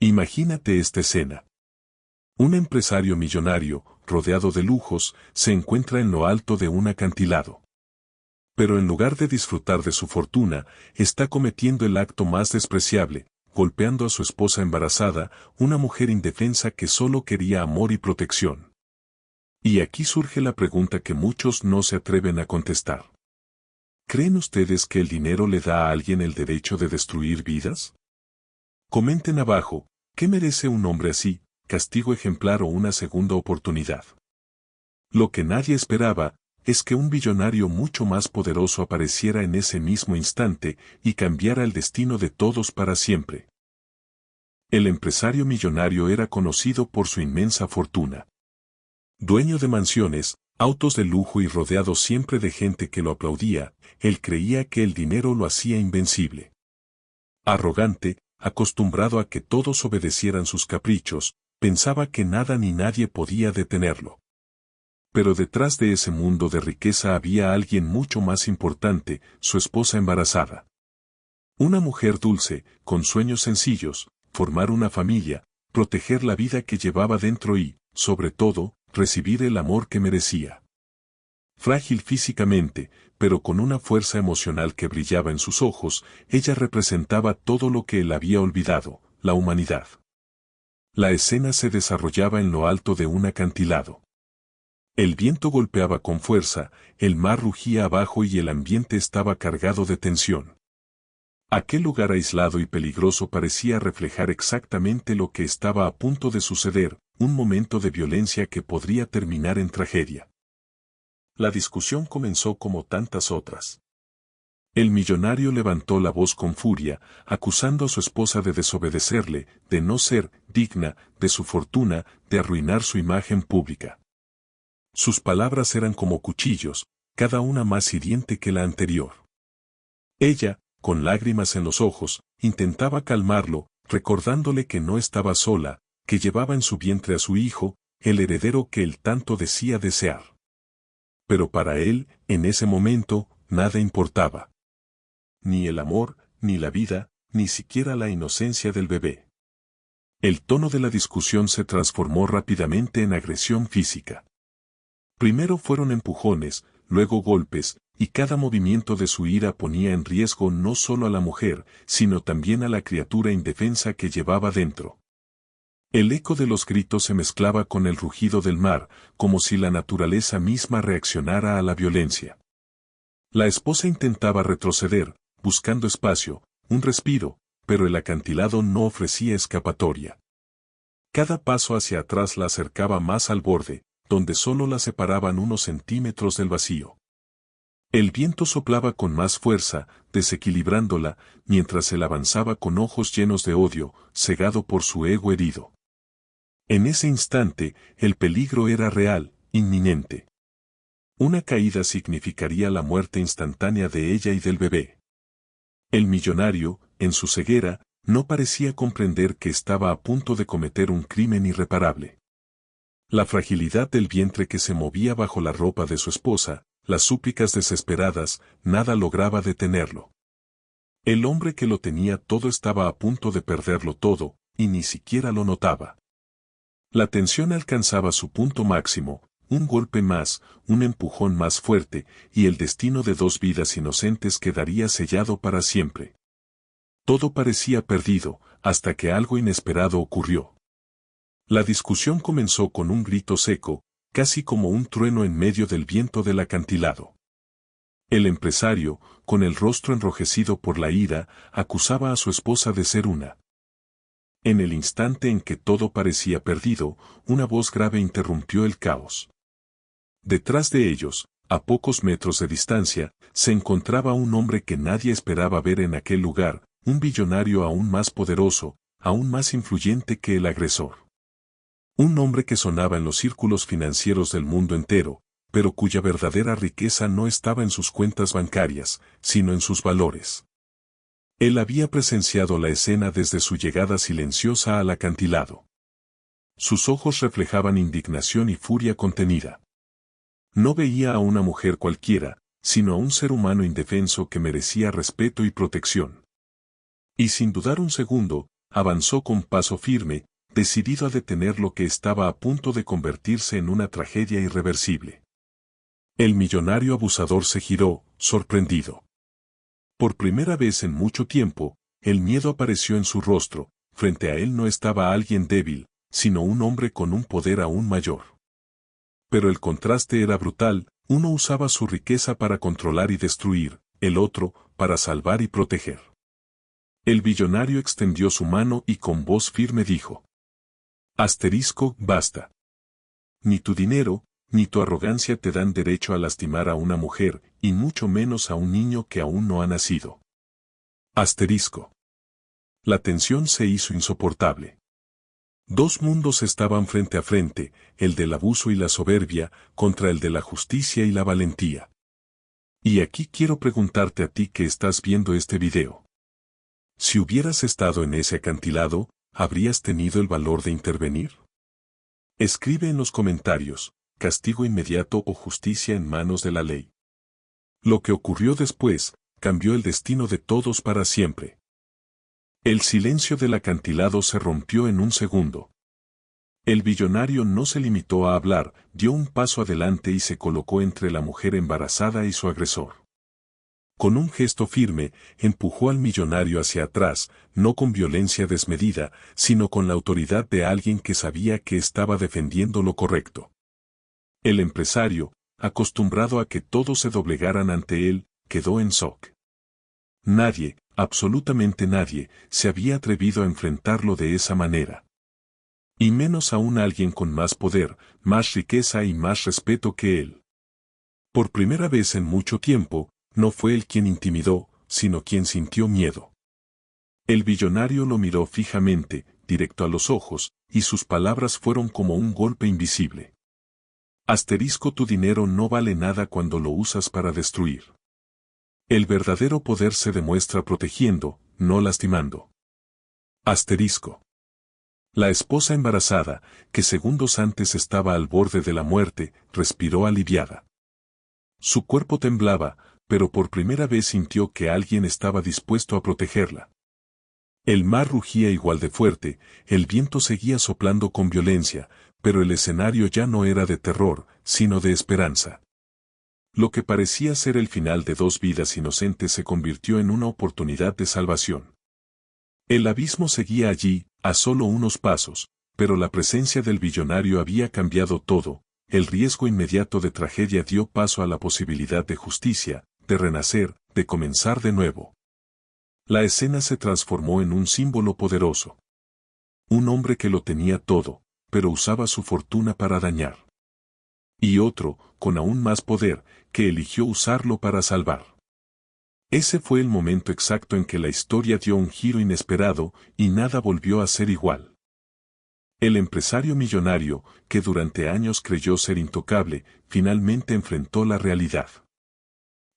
Imagínate esta escena. Un empresario millonario, rodeado de lujos, se encuentra en lo alto de un acantilado. Pero en lugar de disfrutar de su fortuna, está cometiendo el acto más despreciable, golpeando a su esposa embarazada, una mujer indefensa que solo quería amor y protección. Y aquí surge la pregunta que muchos no se atreven a contestar. ¿Creen ustedes que el dinero le da a alguien el derecho de destruir vidas? Comenten abajo, ¿qué merece un hombre así, castigo ejemplar o una segunda oportunidad? Lo que nadie esperaba, es que un billonario mucho más poderoso apareciera en ese mismo instante y cambiara el destino de todos para siempre. El empresario millonario era conocido por su inmensa fortuna. Dueño de mansiones, autos de lujo y rodeado siempre de gente que lo aplaudía, él creía que el dinero lo hacía invencible. Arrogante, acostumbrado a que todos obedecieran sus caprichos, pensaba que nada ni nadie podía detenerlo. Pero detrás de ese mundo de riqueza había alguien mucho más importante, su esposa embarazada. Una mujer dulce, con sueños sencillos, formar una familia, proteger la vida que llevaba dentro y, sobre todo, recibir el amor que merecía. Frágil físicamente, pero con una fuerza emocional que brillaba en sus ojos, ella representaba todo lo que él había olvidado, la humanidad. La escena se desarrollaba en lo alto de un acantilado. El viento golpeaba con fuerza, el mar rugía abajo y el ambiente estaba cargado de tensión. Aquel lugar aislado y peligroso parecía reflejar exactamente lo que estaba a punto de suceder, un momento de violencia que podría terminar en tragedia. La discusión comenzó como tantas otras. El millonario levantó la voz con furia, acusando a su esposa de desobedecerle, de no ser digna de su fortuna, de arruinar su imagen pública. Sus palabras eran como cuchillos, cada una más hiriente que la anterior. Ella, con lágrimas en los ojos, intentaba calmarlo, recordándole que no estaba sola, que llevaba en su vientre a su hijo, el heredero que él tanto decía desear. Pero para él, en ese momento, nada importaba. Ni el amor, ni la vida, ni siquiera la inocencia del bebé. El tono de la discusión se transformó rápidamente en agresión física. Primero fueron empujones, luego golpes, y cada movimiento de su ira ponía en riesgo no solo a la mujer, sino también a la criatura indefensa que llevaba dentro. El eco de los gritos se mezclaba con el rugido del mar, como si la naturaleza misma reaccionara a la violencia. La esposa intentaba retroceder, buscando espacio, un respiro, pero el acantilado no ofrecía escapatoria. Cada paso hacia atrás la acercaba más al borde, donde solo la separaban unos centímetros del vacío. El viento soplaba con más fuerza, desequilibrándola, mientras él avanzaba con ojos llenos de odio, cegado por su ego herido. En ese instante, el peligro era real, inminente. Una caída significaría la muerte instantánea de ella y del bebé. El millonario, en su ceguera, no parecía comprender que estaba a punto de cometer un crimen irreparable. La fragilidad del vientre que se movía bajo la ropa de su esposa, las súplicas desesperadas, nada lograba detenerlo. El hombre que lo tenía todo estaba a punto de perderlo todo, y ni siquiera lo notaba. La tensión alcanzaba su punto máximo, un golpe más, un empujón más fuerte, y el destino de dos vidas inocentes quedaría sellado para siempre. Todo parecía perdido, hasta que algo inesperado ocurrió. La discusión comenzó con un grito seco, casi como un trueno en medio del viento del acantilado. El empresario, con el rostro enrojecido por la ira, acusaba a su esposa de ser una. En el instante en que todo parecía perdido, una voz grave interrumpió el caos. Detrás de ellos, a pocos metros de distancia, se encontraba un hombre que nadie esperaba ver en aquel lugar, un billonario aún más poderoso, aún más influyente que el agresor. Un hombre que sonaba en los círculos financieros del mundo entero, pero cuya verdadera riqueza no estaba en sus cuentas bancarias, sino en sus valores. Él había presenciado la escena desde su llegada silenciosa al acantilado. Sus ojos reflejaban indignación y furia contenida. No veía a una mujer cualquiera, sino a un ser humano indefenso que merecía respeto y protección. Y sin dudar un segundo, avanzó con paso firme, decidido a detener lo que estaba a punto de convertirse en una tragedia irreversible. El millonario abusador se giró, sorprendido. Por primera vez en mucho tiempo, el miedo apareció en su rostro. Frente a él no estaba alguien débil, sino un hombre con un poder aún mayor. Pero el contraste era brutal, uno usaba su riqueza para controlar y destruir, el otro, para salvar y proteger. El billonario extendió su mano y con voz firme dijo: basta. Ni tu dinero, ni tu arrogancia te dan derecho a lastimar a una mujer, y mucho menos a un niño que aún no ha nacido. La tensión se hizo insoportable. Dos mundos estaban frente a frente, el del abuso y la soberbia, contra el de la justicia y la valentía. Y aquí quiero preguntarte a ti que estás viendo este video. Si hubieras estado en ese acantilado, ¿habrías tenido el valor de intervenir? Escribe en los comentarios, castigo inmediato o justicia en manos de la ley. Lo que ocurrió después, cambió el destino de todos para siempre. El silencio del acantilado se rompió en un segundo. El billonario no se limitó a hablar, dio un paso adelante y se colocó entre la mujer embarazada y su agresor. Con un gesto firme, empujó al millonario hacia atrás, no con violencia desmedida, sino con la autoridad de alguien que sabía que estaba defendiendo lo correcto. El empresario, acostumbrado a que todos se doblegaran ante él, quedó en shock. Nadie, absolutamente nadie, se había atrevido a enfrentarlo de esa manera. Y menos aún alguien con más poder, más riqueza y más respeto que él. Por primera vez en mucho tiempo, no fue él quien intimidó, sino quien sintió miedo. El billonario lo miró fijamente, directo a los ojos, y sus palabras fueron como un golpe invisible. Tu dinero no vale nada cuando lo usas para destruir. El verdadero poder se demuestra protegiendo, no lastimando. La esposa embarazada, que segundos antes estaba al borde de la muerte, respiró aliviada. Su cuerpo temblaba, pero por primera vez sintió que alguien estaba dispuesto a protegerla. El mar rugía igual de fuerte, el viento seguía soplando con violencia, pero el escenario ya no era de terror, sino de esperanza. Lo que parecía ser el final de dos vidas inocentes se convirtió en una oportunidad de salvación. El abismo seguía allí, a solo unos pasos, pero la presencia del billonario había cambiado todo. El riesgo inmediato de tragedia dio paso a la posibilidad de justicia, de renacer, de comenzar de nuevo. La escena se transformó en un símbolo poderoso. Un hombre que lo tenía todo, pero usaba su fortuna para dañar. Y otro, con aún más poder, que eligió usarlo para salvar. Ese fue el momento exacto en que la historia dio un giro inesperado, y nada volvió a ser igual. El empresario millonario, que durante años creyó ser intocable, finalmente enfrentó la realidad.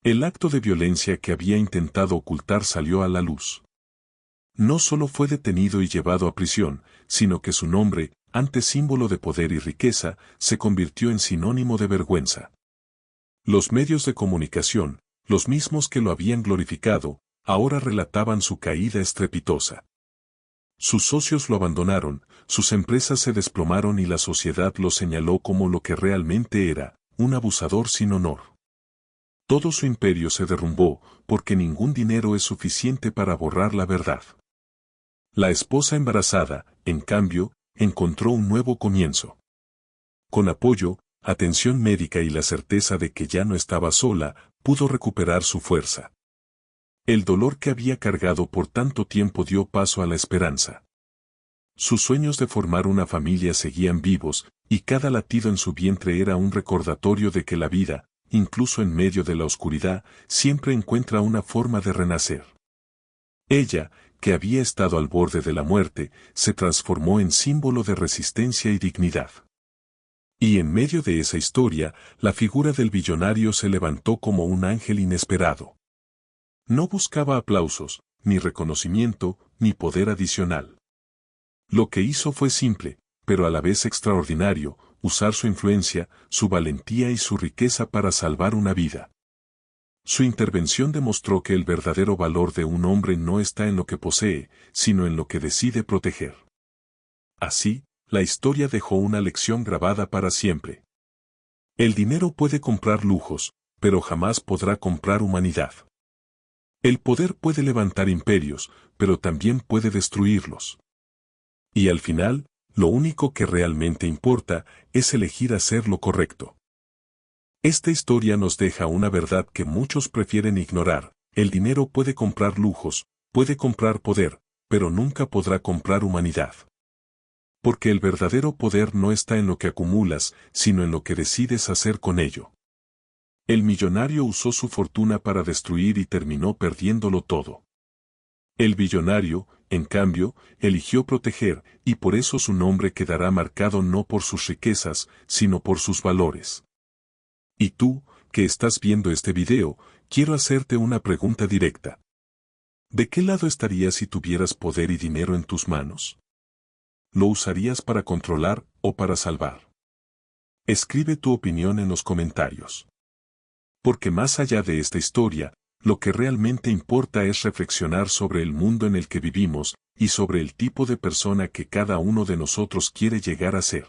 El acto de violencia que había intentado ocultar salió a la luz. No solo fue detenido y llevado a prisión, sino que su nombre, antes símbolo de poder y riqueza, se convirtió en sinónimo de vergüenza. Los medios de comunicación, los mismos que lo habían glorificado, ahora relataban su caída estrepitosa. Sus socios lo abandonaron, sus empresas se desplomaron y la sociedad lo señaló como lo que realmente era, un abusador sin honor. Todo su imperio se derrumbó, porque ningún dinero es suficiente para borrar la verdad. La esposa embarazada, en cambio, encontró un nuevo comienzo. Con apoyo, atención médica y la certeza de que ya no estaba sola, pudo recuperar su fuerza. El dolor que había cargado por tanto tiempo dio paso a la esperanza. Sus sueños de formar una familia seguían vivos, y cada latido en su vientre era un recordatorio de que la vida, incluso en medio de la oscuridad, siempre encuentra una forma de renacer. Ella, que había estado al borde de la muerte, se transformó en símbolo de resistencia y dignidad. Y en medio de esa historia, la figura del billonario se levantó como un ángel inesperado. No buscaba aplausos, ni reconocimiento, ni poder adicional. Lo que hizo fue simple, pero a la vez extraordinario, usar su influencia, su valentía y su riqueza para salvar una vida. Su intervención demostró que el verdadero valor de un hombre no está en lo que posee, sino en lo que decide proteger. Así, la historia dejó una lección grabada para siempre. El dinero puede comprar lujos, pero jamás podrá comprar humanidad. El poder puede levantar imperios, pero también puede destruirlos. Y al final, lo único que realmente importa es elegir hacer lo correcto. Esta historia nos deja una verdad que muchos prefieren ignorar: el dinero puede comprar lujos, puede comprar poder, pero nunca podrá comprar humanidad. Porque el verdadero poder no está en lo que acumulas, sino en lo que decides hacer con ello. El millonario usó su fortuna para destruir y terminó perdiéndolo todo. El billonario, en cambio, eligió proteger, y por eso su nombre quedará marcado no por sus riquezas, sino por sus valores. Y tú, que estás viendo este video, quiero hacerte una pregunta directa. ¿De qué lado estarías si tuvieras poder y dinero en tus manos? ¿Lo usarías para controlar o para salvar? Escribe tu opinión en los comentarios. Porque más allá de esta historia, lo que realmente importa es reflexionar sobre el mundo en el que vivimos y sobre el tipo de persona que cada uno de nosotros quiere llegar a ser.